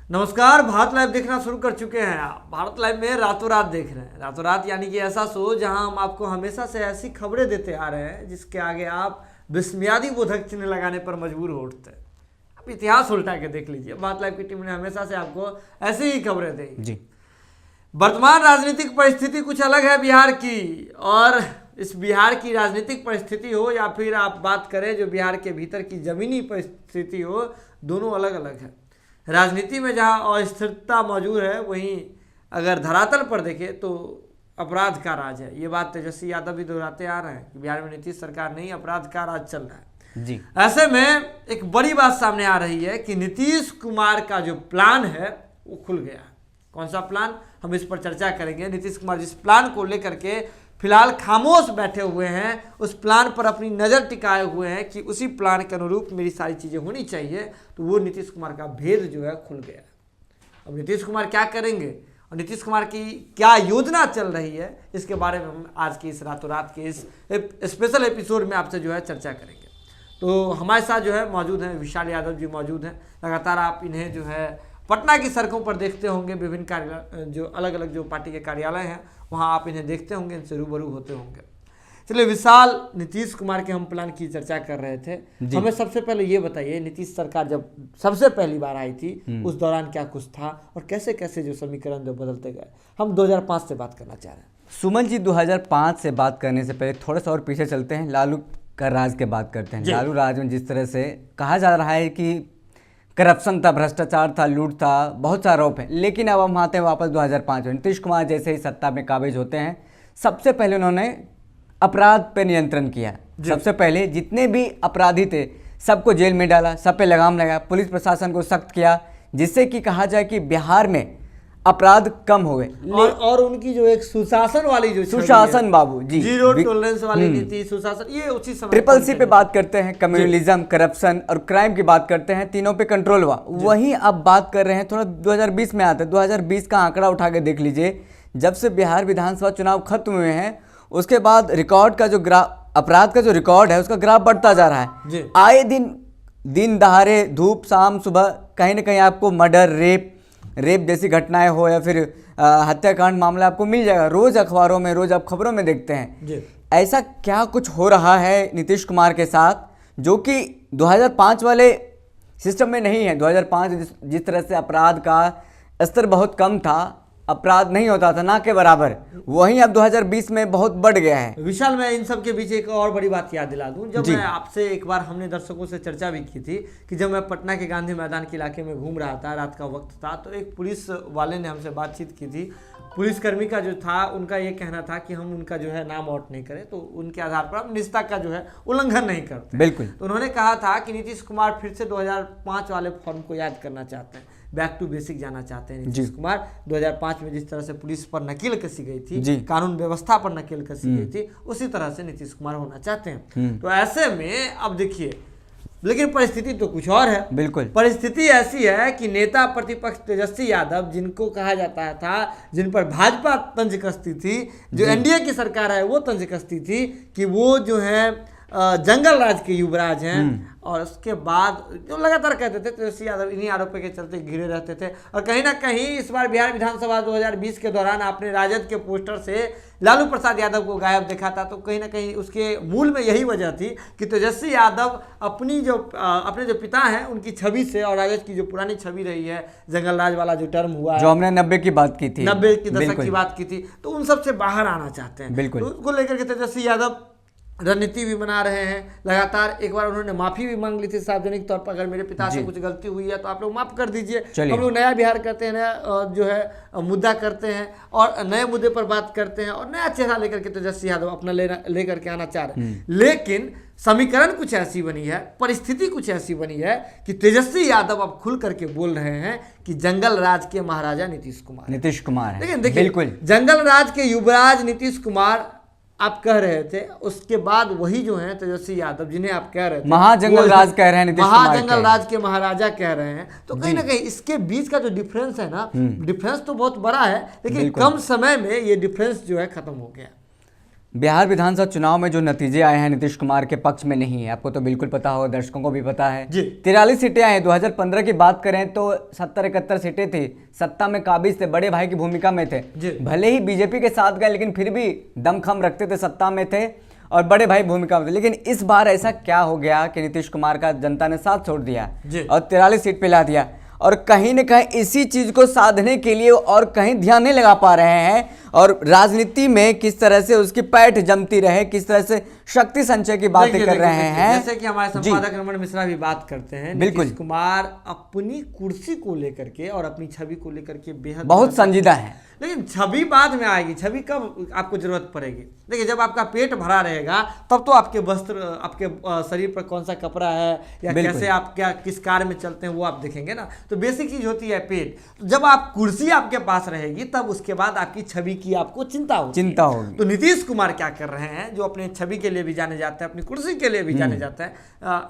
नमस्कार, भारत लाइव देखना शुरू कर चुके हैं आप। भारत लाइव में रातों रात देख रहे हैं। रातों रात यानी कि ऐसा शो जहां हम आपको हमेशा से ऐसी खबरें देते आ रहे हैं जिसके आगे आप विस्मयादि बोधक चिन्ह लगाने पर मजबूर हो उठते हैं। आप इतिहास उल्टा के देख लीजिए, भारत लाइव की टीम ने हमेशा से आपको ऐसी ही खबरें दी जी। वर्तमान राजनीतिक परिस्थिति कुछ अलग है बिहार की, और इस बिहार की राजनीतिक परिस्थिति हो या फिर आप बात करें जो बिहार के भीतर की जमीनी परिस्थिति हो, दोनों अलग अलग है। राजनीति में जहां अस्थिरता मौजूद है, वहीं अगर धरातल पर देखें तो अपराध का राज है। ये बात तेजस्वी यादव भी दोहराते आ रहे हैं कि बिहार में नीतीश सरकार नहीं, अपराध का राज चल रहा है जी। ऐसे में एक बड़ी बात सामने आ रही है कि नीतीश कुमार का जो प्लान है वो खुल गया है। कौन सा प्लान, हम इस पर चर्चा करेंगे। नीतीश कुमार जिस प्लान को लेकर के फिलहाल खामोश बैठे हुए हैं, उस प्लान पर अपनी नज़र टिकाए हुए हैं कि उसी प्लान के अनुरूप मेरी सारी चीज़ें होनी चाहिए, तो वो नीतीश कुमार का भेद जो है खुल गया। अब नीतीश कुमार क्या करेंगे और नीतीश कुमार की क्या योजना चल रही है, इसके बारे में हम आज की इस रातों रात के इस स्पेशल एपिसोड में आपसे जो है चर्चा करेंगे। तो हमारे साथ जो है मौजूद हैं विशाल यादव जी मौजूद हैं। लगातार आप इन्हें जो है पटना की सड़कों पर देखते होंगे, विभिन्न कार्यालय जो अलग अलग जो पार्टी के कार्यालय हैं वहाँ आप इन्हें देखते होंगे, इनसे रूबरू होते होंगे। चलिए विशाल, नीतीश कुमार के हम प्लान की चर्चा कर रहे थे। हमें सबसे पहले ये बताइए, नीतीश सरकार जब सबसे पहली बार आई थी उस दौरान क्या कुछ था और कैसे कैसे जो समीकरण जो बदलते गए। हम 2005 से बात करना चाह रहे हैं। सुमन जी, 2005 से बात करने से पहले थोड़ा सा और पीछे चलते हैं, लालू का राज की बात करते हैं। लालू राज में जिस तरह से कहा जा रहा है कि करप्शन था, भ्रष्टाचार था, लूट था, बहुत सारा आरोप है, लेकिन अब हम आते हैं वापस 2005 में। नीतीश कुमार जैसे ही सत्ता में काबिज होते हैं, सबसे पहले उन्होंने अपराध पर नियंत्रण किया। सबसे पहले जितने भी अपराधी थे सबको जेल में डाला, सब पे लगाम लगाया, पुलिस प्रशासन को सख्त किया, जिससे कि कहा जाए कि बिहार में अपराध कम हो गए। और उनकी जो एक सुशासन वाली जो सुशासन बाबू जी, जीरो टॉलरेंस वाली नीति, सुशासन, ये उसी समय ट्रिपल सी पे बात करते हैं, कम्युनलिज्म, करप्शन और क्राइम की बात करते हैं, तीनों पे कंट्रोल हुआ। वहीं अब बात कर रहे हैं, थोड़ा 2020 में आते हैं। 2020 का आंकड़ा उठा के देख लीजिए, जब से बिहार विधानसभा चुनाव खत्म हुए हैं उसके बाद रिकॉर्ड का जो अपराध का जो रिकॉर्ड है उसका ग्राफ बढ़ता जा रहा है। आए दिन दहाड़े, धूप शाम सुबह, कहीं ना कहीं आपको मर्डर, रेप जैसी घटनाएं हो या फिर हत्याकांड मामला आपको मिल जाएगा। रोज अखबारों में, रोज आप खबरों में देखते हैं। ऐसा क्या कुछ हो रहा है नीतीश कुमार के साथ जो कि 2005 वाले सिस्टम में नहीं है। 2005 जिस तरह से अपराध का स्तर बहुत कम था, अपराध नहीं होता था ना के बराबर, वहीं अब 2020 में बहुत बढ़ गया है। विशाल, मैं इन सब के बीच एक और बड़ी बात याद दिला दूं। जब मैं आपसे एक बार, हमने दर्शकों से चर्चा भी की थी कि जब मैं पटना के गांधी मैदान के इलाके में घूम रहा था, रात का वक्त था, तो एक पुलिस वाले ने हमसे बातचीत की थी। पुलिसकर्मी का जो था, उनका ये कहना था कि हम उनका जो है नाम आउट नहीं करें, तो उनके आधार पर हम निजता का जो है उल्लंघन नहीं करते। बिल्कुल। तो उन्होंने कहा था कि नीतीश कुमार फिर से 2005 वाले फॉर्म को याद करना चाहते हैं, बैक टू बेसिक जाना चाहते हैं। नीतीश कुमार 2005 में जिस तरह से पुलिस पर नकेल कसी गई थी, कानून व्यवस्था पर नकेल कसी गई थी, उसी तरह से नीतीश कुमार होना चाहते हैं। तो ऐसे में अब देखिए, लेकिन परिस्थिति तो कुछ और है। बिल्कुल, परिस्थिति ऐसी है कि नेता प्रतिपक्ष तेजस्वी यादव, जिनको कहा जाता था, जिन पर भाजपा तंज कसती थी, जो एनडीए की सरकार है वो तंज कसती थी कि वो जो है जंगल राज के युवराज हैं। और उसके बाद जो लगातार कहते थे तेजस्वी यादव इन्हीं आरोपों के चलते घिरे रहते थे। और कहीं ना कहीं इस बार बिहार विधानसभा 2020 के दौरान आपने राजद के पोस्टर से लालू प्रसाद यादव को गायब देखा था। तो कहीं ना कहीं उसके मूल में यही वजह थी कि तेजस्वी यादव अपने जो पिता हैं उनकी छवि से, और राजद की जो पुरानी छवि रही है, जंगल राज वाला जो टर्म हुआ है, जो हमने 90 की बात की थी, 90 के दशक की बात की थी, तो उन सबसे बाहर आना चाहते हैं। बिल्कुल। तो उसको लेकर के तेजस्वी यादव रणनीति भी बना रहे हैं। लगातार एक बार उन्होंने माफी भी मांग ली थी सार्वजनिक तौर पर, अगर मेरे पिता से कुछ गलती हुई है तो आप लोग माफ कर दीजिए। हम लोग नया बिहार करते हैं, नया जो है मुद्दा करते हैं और नए मुद्दे पर बात करते हैं और नया चेहरा लेकर के तेजस्वी यादव अपना लेकर के आना चाह रहे हैं। लेकिन समीकरण कुछ ऐसी बनी है, परिस्थिति कुछ ऐसी बनी है कि तेजस्वी यादव अब खुल करके बोल रहे हैं कि जंगल राज के महाराजा नीतीश कुमार है। लेकिन देखिए, जंगल राज के युवराज नीतीश कुमार आप कह रहे थे, उसके बाद वही जो है तेजस्वी यादव, जिन्हें आप कह रहे थे महाजंगल राज कह रहे हैं, महाजंगल राज के महाराजा कह रहे हैं। तो कहीं ना कहीं इसके बीच का जो डिफरेंस है ना, डिफरेंस तो बहुत बड़ा है, लेकिन कम समय में ये डिफरेंस जो है खत्म हो गया। बिहार विधानसभा चुनाव में जो नतीजे आए हैं नीतीश कुमार के पक्ष में नहीं है, आपको तो बिल्कुल पता होगा, दर्शकों को भी पता है। जी। 43 सीटें आई। 2015 की बात करें तो 70-71 सीटें थी, सत्ता में काबिज थे, बड़े भाई की भूमिका में थे। जी। भले ही बीजेपी के साथ गए लेकिन फिर भी दमखम रखते थे, सत्ता में थे और बड़े भाई भूमिका में थे। लेकिन इस बार ऐसा क्या हो गया कि नीतीश कुमार का जनता ने साथ छोड़ दिया जी। और 43 सीट पे ला दिया, और कहीं न कहीं इसी चीज को साधने के लिए और कहीं ध्यान नहीं लगा पा रहे हैं, और राजनीति में किस तरह से उसकी पैठ जमती रहे, किस तरह से शक्ति संचय की बातें कर रहे हैं। जैसे कि हमारे संपादक रमन मिश्रा भी बात करते हैं, बिल्कुल। नीतीश कुमार अपनी कुर्सी को लेकर के और अपनी छवि को लेकर के बेहद बहुत संजीदा है। लेकिन छवि बाद में आएगी, छवि कब आपको जरूरत पड़ेगी? देखिए, जब आपका पेट भरा रहेगा तब तो आपके वस्त्र, आपके शरीर पर कौन सा कपड़ा है या कैसे आप क्या किस कार में चलते हैं वो आप देखेंगे ना। तो बेसिक चीज होती है पेट। तो जब आप कुर्सी आपके पास रहेगी तब उसके बाद आपकी छवि की आपको चिंता होगी। तो नीतीश कुमार क्या कर रहे हैं, जो अपने छवि के लिए भी जाने जाते हैं, अपनी कुर्सी के लिए भी जाने जाते हैं,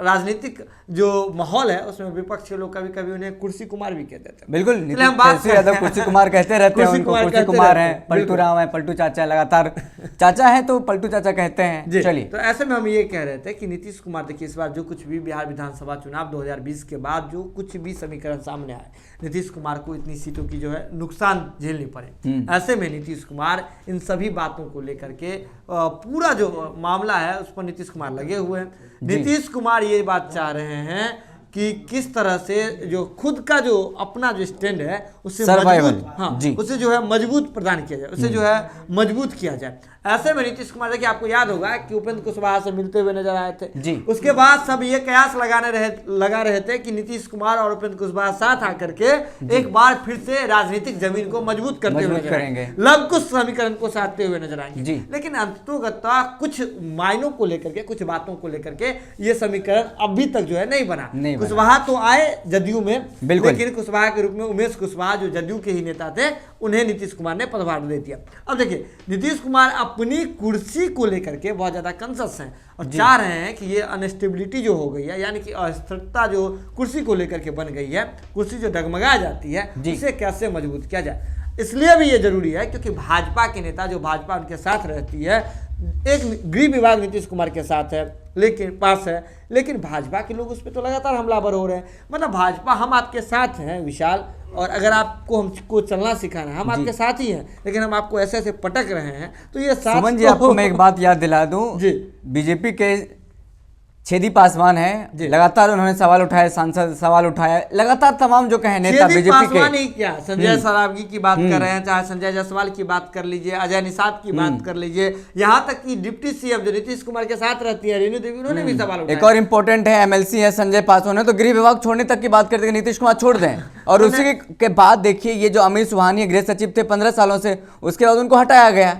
राजनीतिक जो माहौल है उसमें विपक्ष के लोग कभी कभी उन्हें कुर्सी कुमार भी कहते हैं। बिल्कुल, नीतीश यादव कुर्सी कुमार कहते रहते हैं, उनको कुर्सी कुमार हैं, पलटू राम है, पलटू चाचा है, लगातार चाचा है तो पलटू चाचा कहते हैं। चलिए, तो ऐसे में हम ये कह रहे थे कि नीतीश कुमार, देखिए इस बार जो कुछ भी बिहार विधानसभा चुनाव 2020 के बाद जो कुछ भी समीकरण सामने आए, नीतीश कुमार को इतनी सीटों की जो है नुकसान झेलनी पड़े। ऐसे में नीतीश कुमार इन सभी बातों को लेकर के पूरा जो मामला है उस पर नीतीश कुमार लगे हुए हैं। नीतीश कुमार ये बात चाह रहे हैं कि किस तरह से जो खुद का जो अपना जो स्टैंड है उससे मजबूत, हाँ, उसे जो है मजबूत प्रदान किया जाए, उसे जो है मजबूत किया जाए। ऐसे में नीतीश कुमार, देखिए आपको याद होगा कि उपेंद्र कुशवाहा से मिलते हुए नजर आए थे जी। उसके बाद सब ये कयास लगा रहे थे कि नीतीश कुमार और उपेंद्र कुशवाहा साथ आकर के एक बार फिर से राजनीतिक जमीन को मजबूत करते हुए नजर आएंगे, लव कुछ समीकरण को साधते हुए नजर आएंगे। लेकिन अंततोगत्वा कुछ मायनों को लेकर के, कुछ बातों को लेकर के ये समीकरण अभी तक जो है नहीं बना। कुशवाहा तो आए जदयू में, लेकिन कुशवाहा के रूप में उमेश कुशवाहा जो जदयू के ही नेता थे उन्हें नीतीश कुमार ने पदभार दे दिया। अब देखिए, नीतीश कुमार अपनी कुर्सी को लेकर के बहुत ज्यादा कंसस हैं और चाह रहे हैं कि ये अनस्टेबिलिटी जो हो गई है, यानी कि अस्थिरता जो कुर्सी को लेकर के बन गई है, कुर्सी जो डगमगा जाती है, इसे कैसे मजबूत किया जाए। इसलिए भी ये जरूरी है क्योंकि भाजपा के नेता, जो भाजपा उनके साथ रहती है, एक गृह विभाग नीतीश कुमार के साथ है, लेकिन पास है, लेकिन भाजपा के लोग उस पर तो लगातार हमलावर हो रहे हैं। मतलब भाजपा, हम आपके साथ हैं विशाल, और अगर आपको हमको चलना सिखाना है, हम आपके साथ ही हैं, लेकिन हम आपको ऐसे ऐसे पटक रहे हैं, तो ये साथ। सुमन जी, आपको मैं एक बात याद दिला दूं, बीजेपी के छेदी पासवान है, लगातार उन्होंने सवाल उठाया, सांसद सवाल उठाया, लगातार तमाम जो कहे नेता बीजेपी के, नहीं क्या संजय सरावगी की बात कर रहे हैं, चाहे संजय जायसवाल की बात कर लीजिए, अजय निषाद की बात कर लीजिए, यहाँ तक कि डिप्टी सीएम जो नीतीश कुमार के साथ रहती है, रेणु देवी, उन्होंने भी सवाल उठाया। एक और इम्पोर्टेंट है, एमएलसी है संजय पासवान है, तो गृह विभाग छोड़ने तक की बात करते हैं, नीतीश कुमार छोड़ दें। और उसी के बाद देखिए, ये जो अमित सुहानी गृह सचिव थे 15 सालों से, उसके बाद उनको हटाया गया।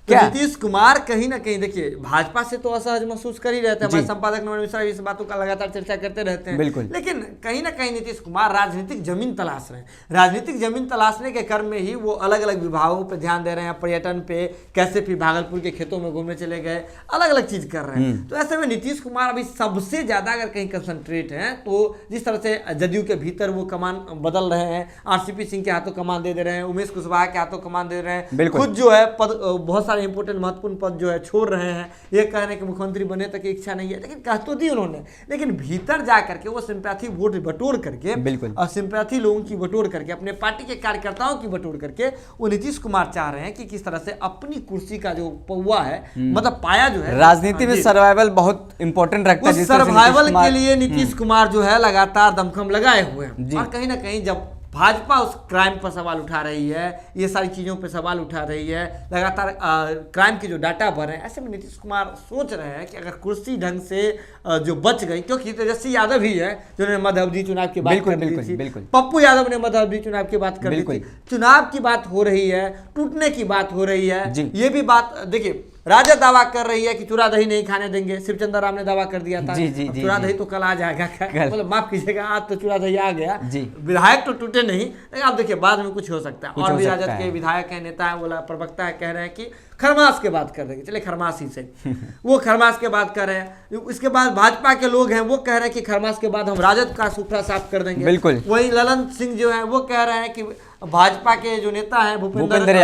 तो नीतीश कुमार कहीं ना कहीं, देखिए, भाजपा से तो असहज महसूस कर ही रहते हैं, हमारे संपादक नमन मिश्रा इस बातों का लगातार चर्चा करते रहते हैं, बिल्कुल। लेकिन कहीं ना कहीं नीतीश कुमार राजनीतिक जमीन तलाश रहे हैं। राजनीतिक जमीन तलाशने के क्रम में ही वो अलग अलग विभागों पे ध्यान दे रहे हैं, पर्यटन पे, कैसे फिर भागलपुर के खेतों में घूमने चले गए, अलग अलग चीज कर रहे हैं। तो ऐसे में नीतीश कुमार अभी सबसे ज्यादा अगर कहीं कंसंट्रेट है, तो जिस तरह से जदयू के भीतर वो कमान बदल रहे हैं, आरसीपी सिंह के हाथों कमान दे रहे हैं, उमेश कुशवाहा के हाथों कमान दे रहे हैं, खुद जो है पद, बहुत सारे इंपोर्टेंट महत्वपूर्ण पद जो है छोड़ रहे हैं, ये कह रहे हैं कि मुख्यमंत्री बने तक की इच्छा नहीं है, लेकिन कह तो दी उन्होंने, लेकिन भीतर जा करके वो सिंपैथी वोट बटोर करके, बिल्कुल, और सिंपैथी लोगों की बटोर करके, अपने पार्टी के कार्यकर्ताओं की बटोर करके, वो नीतीश कुमार चाह रहे हैं कि किस तरह से अपनी कुर्सी का जो पौवा है, मतलब पाया जो है, राजनीति में सर्वाइवल बहुत इंपॉर्टेंट रखता है, सर्वाइवल के लिए नीतीश कुमार जो है लगातार दमखम लगाए हुए हैं। और कहीं ना कहीं जब भाजपा उस क्राइम पर सवाल उठा रही है, ये सारी चीज़ों पर सवाल उठा रही है, लगातार क्राइम के जो डाटा भर रहे हैं, ऐसे में नीतीश कुमार सोच रहे हैं कि अगर कुर्सी ढंग से जो बच गई, क्योंकि तेजस्वी यादव ही है जिन्होंने मध्य अवधि चुनाव की बात कर दी थी, पप्पू यादव ने मध्य अवधि चुनाव की बात कर दी थी, चुनाव की बात हो रही है, टूटने की बात हो रही है, ये भी बात देखिए, राजद दावा कर रही है कि चूरा दही नहीं खाने देंगे, शिवचंद्र राम ने दावा कर दिया था, चूरा दही तो कल आ जाएगा, मतलब माफ कीजिएगा, आज तो चूरा दही आ गया, विधायक तो टूटे नहीं, लेकिन आप देखिए बाद में कुछ हो सकता है। और भी राजद के विधायक है, नेता है, बोला प्रवक्ता है, कह रहे हैं कि खरमास के बात कर देंगे, चले खरमास ही से वो खरमास के बात कर रहे हैं। इसके बाद भाजपा के लोग हैं, वो कह रहे हैं कि खरमास के बाद हम राजद का सुथरा साफ कर देंगे। बिल्कुल। वहीं ललन सिंह जो है वो कह रहे हैं कि भाजपा के जो नेता है भूपेंद्र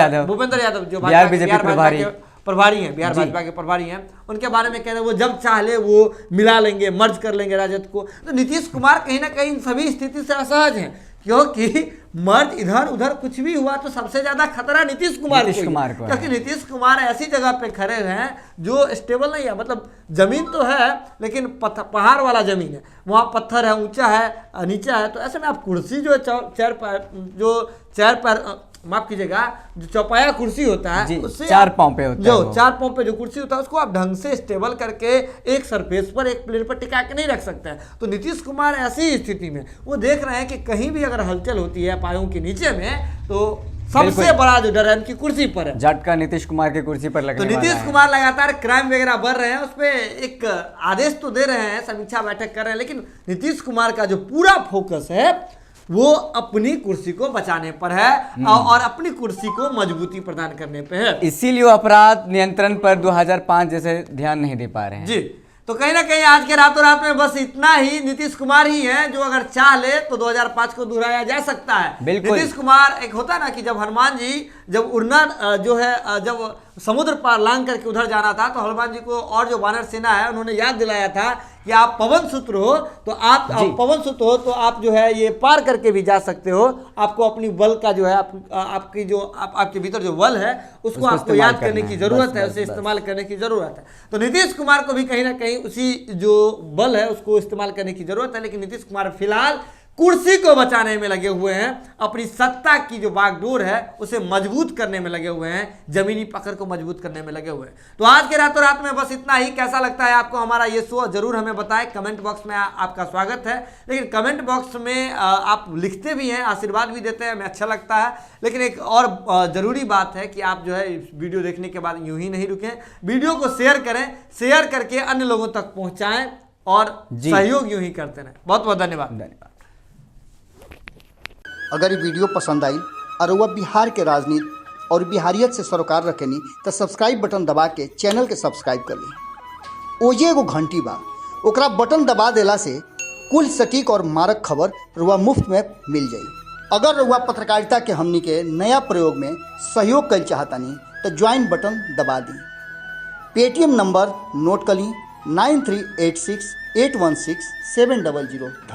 यादव, जो बिहार बीजेपी प्रभारी हैं, बिहार भाजपा के प्रभारी हैं, उनके बारे में कह रहे हैं वो जब चाह ले वो मिला लेंगे, मर्ज कर लेंगे राजद को। तो नीतीश कुमार कहीं ना कहीं इन सभी स्थिति से असहज हैं, क्योंकि मर्ज इधर उधर कुछ भी हुआ तो सबसे ज्यादा खतरा नीतीश कुमार को, क्योंकि नीतीश कुमार ऐसी जगह पे खड़े हैं जो स्टेबल नहीं है। मतलब जमीन तो है लेकिन पहाड़ वाला जमीन है, वहाँ पत्थर है, ऊंचा है, नीचा है। तो ऐसे में आप कुर्सी जो चेयर पर माफ कीजिएगा, जो चौपाया कुर्सी होता है उससे 4 पांव पे होता है, जो 4 पांव पे जो कुर्सी होता है उसको आप ढंग से स्टेबल करके एक सरफेस पर, एक प्लेन पर टिका के नहीं रख सकते हैं। तो नीतीश कुमार ऐसी स्थिति में वो देख रहे हैं कि कहीं भी अगर हलचल होती है पायों के नीचे में तो सबसे बड़ा जो डर है उनकी कुर्सी पर है, झटका नीतीश कुमार की कुर्सी पर लगने तो नीतीश कुमार लगातार क्राइम वगैरह बढ़ रहे हैं, उस पर एक आदेश तो दे रहे हैं, समीक्षा बैठक कर रहे हैं, लेकिन नीतीश कुमार का जो पूरा फोकस है वो अपनी कुर्सी को बचाने पर है और अपनी कुर्सी को मजबूती प्रदान करने पे है। इसीलिए वो अपराध नियंत्रण पर 2005 जैसे ध्यान नहीं दे पा रहे हैं। जी, तो कहीं ना कहीं आज के रातों रात में बस इतना ही नीतीश कुमार ही है जो अगर चाह ले तो 2005 को दोहराया जा सकता है। नीतीश कुमार, एक होता ना कि जब हनुमान जी जब उड़ना जो है, जब समुद्र पार लांग करके उधर जाना था तो हनुमान जी को और जो वानर सेना है उन्होंने याद दिलाया था कि आप पवन सूत्र हो तो आप पवन सूत्र हो तो आप जो है ये पार करके भी जा सकते हो। आपको अपनी बल का जो है आपकी जो आपके भीतर जो बल है उसको आपको याद करने की जरूरत है, उसे इस्तेमाल करने की जरूरत है। तो नीतीश कुमार को भी कहीं ना कहीं उसी जो बल है उसको इस्तेमाल करने की जरूरत है, लेकिन नीतीश कुमार फिलहाल कुर्सी को बचाने में लगे हुए हैं, अपनी सत्ता की जो बागडोर है उसे मजबूत करने में लगे हुए हैं, जमीनी पकड़ को मजबूत करने में लगे हुए हैं। तो आज के रातों रात में बस इतना ही। कैसा लगता है आपको हमारा ये शो, जरूर हमें बताएं, कमेंट बॉक्स में आपका स्वागत है। लेकिन कमेंट बॉक्स में आप लिखते भी हैं, आशीर्वाद भी देते हैं, हमें अच्छा लगता है। लेकिन एक और जरूरी बात है कि आप जो है वीडियो देखने के बाद यूं ही नहीं रुकें, वीडियो को शेयर करें, शेयर करके अन्य लोगों तक पहुंचाएं और सहयोग यूं ही करते रहें। बहुत बहुत धन्यवाद। अगर ये वीडियो पसंद आई और वह बिहार के राजनीति और बिहारियत से सरोकार रखेनी तो सब्सक्राइब बटन दबा के चैनल के सब्सक्राइब कर ली। ओजे एगो घंटी बा, ओकरा बटन दबा देला से कुल सटीक और मारक खबर रुआ मुफ्त में मिल जाई। अगर रुआ पत्रकारिता के हमनी के नया प्रयोग में सहयोग कर चाहतानी तो ज्वाइन बटन दबा दी। पेटीएम नंबर नोट कर ली 9386816700। धन्यवाद।